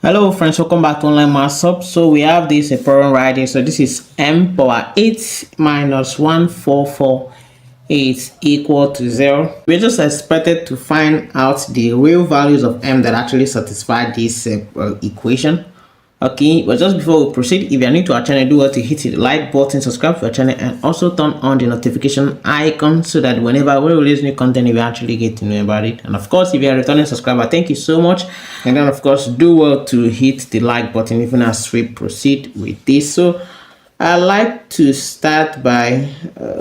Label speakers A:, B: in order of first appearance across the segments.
A: Hello friends, welcome back to Online Math Hub. So we have this a problem right here. So this is m power 8 minus 1448 equal to 0. We're just expected to find out the real values of m that actually satisfy this equation. Okay, but just before we proceed, if you are new to our channel, do well to hit the like button, subscribe to our channel, and also turn on the notification icon so that whenever we release new content, you actually get to know about it. And of course, if you are a returning subscriber, thank you so much. And then of course, do well to hit the like button even as we proceed with this. So I like to start by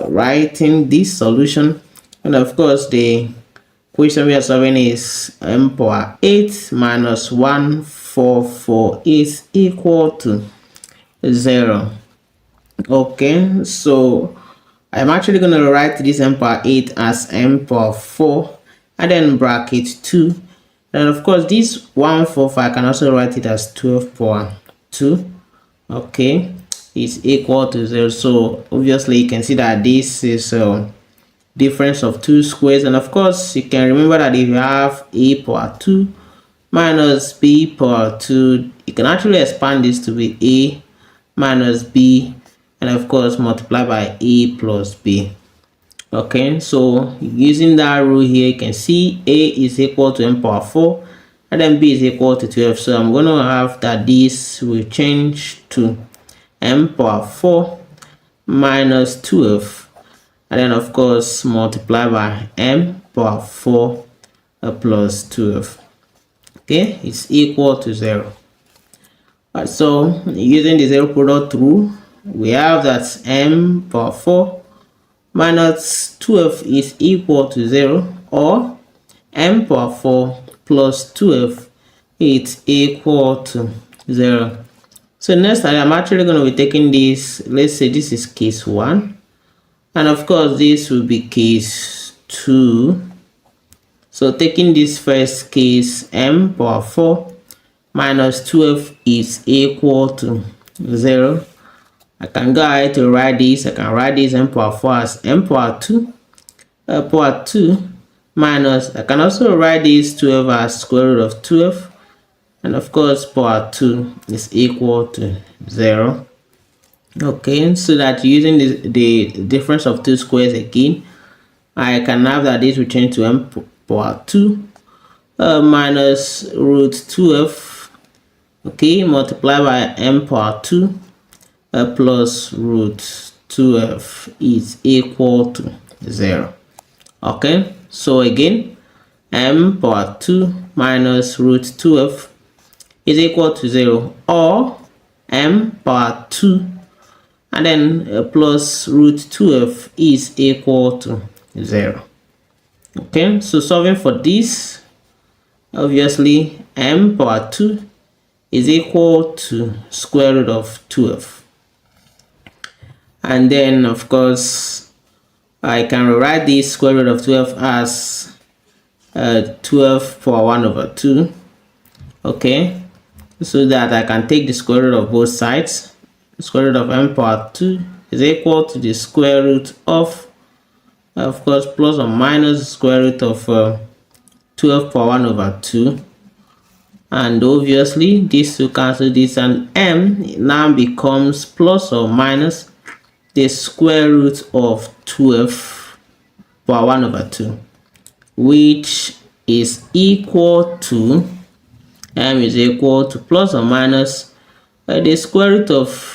A: writing this solution, and of course the question we are solving is m power 8 minus 1448 is equal to 0. Okay, so I'm actually going to write this m power 8 as m power 4 and then bracket 2. And of course this 145 I can also write it as 12 power 2. Okay, it's equal to 0. So obviously you can see that this is difference of two squares, and of course you can remember that if you have a power 2 minus b power 2, you can actually expand this to be a minus b, and of course multiply by a plus b. Okay, so using that rule here, you can see a is equal to m power 4 and then b is equal to 12. So I'm going to have that this will change to m power 4 minus 12, and then of course multiply by m power 4 plus 12. Okay, it's equal to 0. Right, so using the zero product rule, we have that m power 4 minus 12 is equal to 0, or m power 4 plus 12 is equal to 0. So next I'm actually going to be taking this. Let's say this is case 1. And of course, this will be case 2. So taking this first case, m power 4 minus 12 is equal to 0. I can go ahead to write this. I can write this m power 4 as m power 2 minus, I can also write this 12 as square root of 12. And of course, power 2 is equal to 0. Okay, so that using the difference of two squares again, I can have that this will change to m power 2 minus root 12, okay, multiply by m power 2 plus root 12 is equal to 0. Okay, so again, m power 2 minus root 12 is equal to 0, or m power 2 and then plus root 12 is equal to 0. Okay, so solving for this, obviously m power 2 is equal to square root of 12. And then of course I can rewrite this square root of 12 as 12 power 1 over 2. Okay, so that I can take the square root of both sides. Square root of m power 2 is equal to the square root of course, plus or minus square root of 12 power 1 over 2. And obviously, this will cancel this, and m now becomes plus or minus the square root of 12 power 1 over 2, which is equal to, m is equal to plus or minus the square root of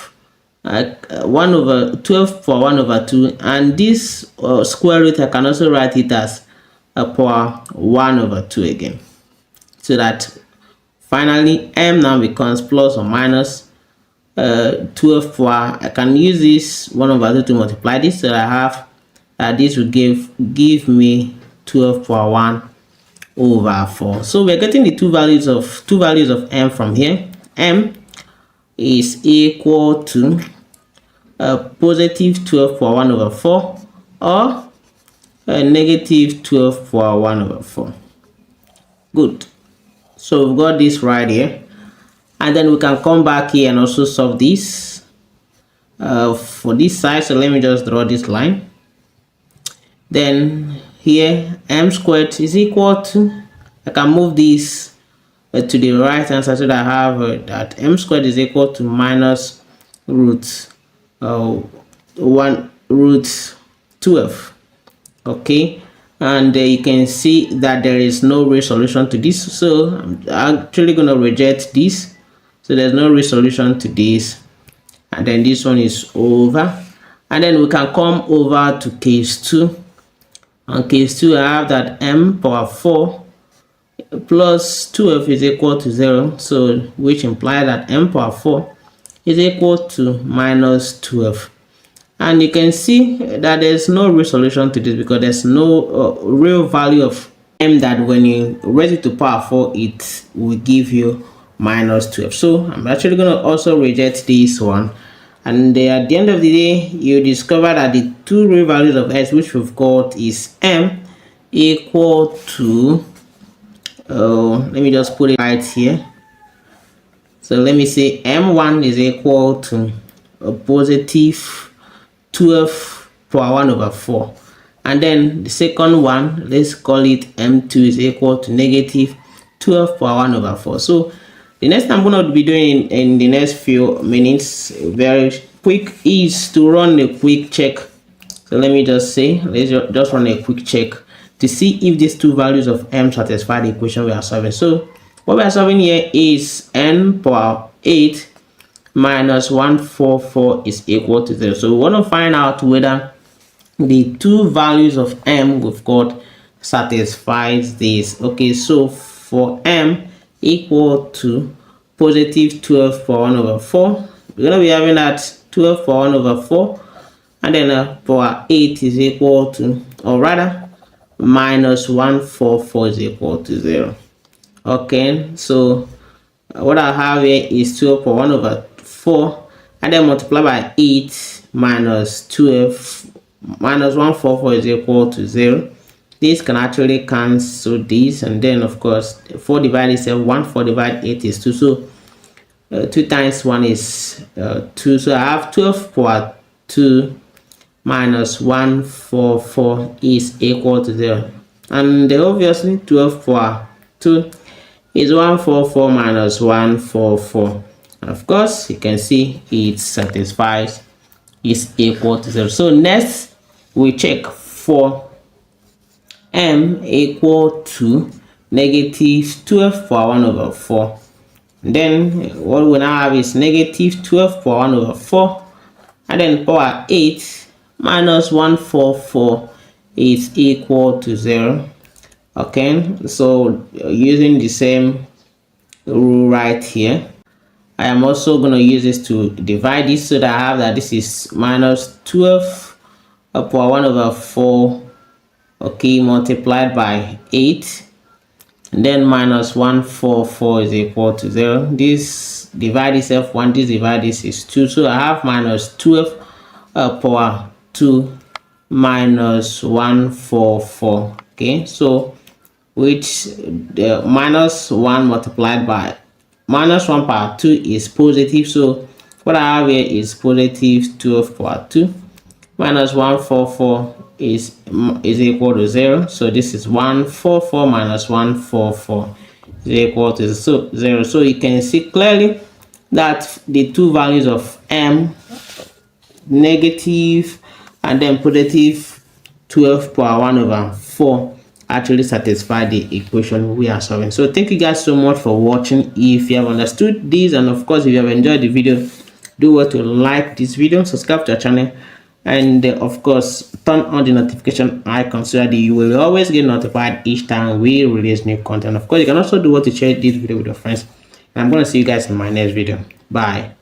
A: 1 over 12 power 1 over 2, and this square root I can also write it as a power 1 over 2 again, so that finally m now becomes plus or minus 12 power. I can use this 1 over 2 to multiply this, so I have that this will give me 12 power 1 over 4. So we're getting the two values of m from here. M is equal to positive 12 power 1 over 4, or negative 12 power 1 over 4. Good. So we've got this right here, and then we can come back here and also solve this for this side. So let me just draw this line. Then here m squared is equal to, I can move this to the right hand side, so that I have that m squared is equal to minus root 1 root 12. Okay, and you can see that there is no real solution to this, so I'm actually going to reject this. So there's no real solution to this, and then this one is over. And then we can come over to case 2. On case 2, I have that m power 4 plus 12 is equal to 0, so which implies that m power 4 is equal to minus 12. And you can see that there's no real solution to this, because there's no real value of m that when you raise it to power 4, it will give you minus 12. So I'm actually going to also reject this one. And at the end of the day, you discover that the two real values of s which we've got is m equal to, let me just put it right here. So let me say m1 is equal to a positive 12 power 1 over 4. And then the second one, let's call it m2 is equal to negative 12 power 1 over 4. So the next thing I'm going to be doing in the next few minutes, very quick, is to run a quick check. So let me just say, let's just run a quick check to see if these two values of m satisfy the equation we are solving. So what we are solving here is n power 8 minus 144 is equal to 0. So we want to find out whether the two values of m we've got satisfies this. Okay, so for m equal to positive 12 power 1 over 4, we're going to be having that 12 power 1 over 4, and then power 8 is equal to, or rather minus 144 is equal to 0. Okay, so what I have here is 12 power 1 over 4, and then multiply by 8 minus 12 minus 144 is equal to 0. This can actually cancel this, and then of course 4 divided 7, 1, 4 divided 8 is 2. So 2 times 1 is 2. So I have 12 power 2 minus 144 is equal to 0. And obviously 12 power 2 is 144 minus 144. And of course you can see it satisfies, is equal to 0. So next we check for m equal to negative 12 power 1 over 4. Then what we now have is negative 12 power 1 over 4, and then power 8 minus 144 is equal to 0. Okay, so using the same rule right here, I am also going to use this to divide this, so that I have that this is minus 12 power 1 over 4, okay, multiplied by 8, and then minus 144 is equal to 0. This divide itself 1, this divide this is 2, so I have minus 12 power 2 minus 144. Okay, so which the minus 1 multiplied by minus 1 power 2 is positive. So what I have here is positive 12 power 2 minus 144 is equal to 0. So this is 144 minus 144 is equal to 0. So you can see clearly that the two values of m, negative and then positive 12 power 1 over 4, actually satisfy the equation we are solving. So thank you guys so much for watching. If you have understood this, and of course if you have enjoyed the video, do well to like this video, subscribe to our channel, and of course turn on the notification icon so that you will always get notified each time we release new content. Of course you can also do well to share this video with your friends, and I'm going to see you guys in my next video. Bye.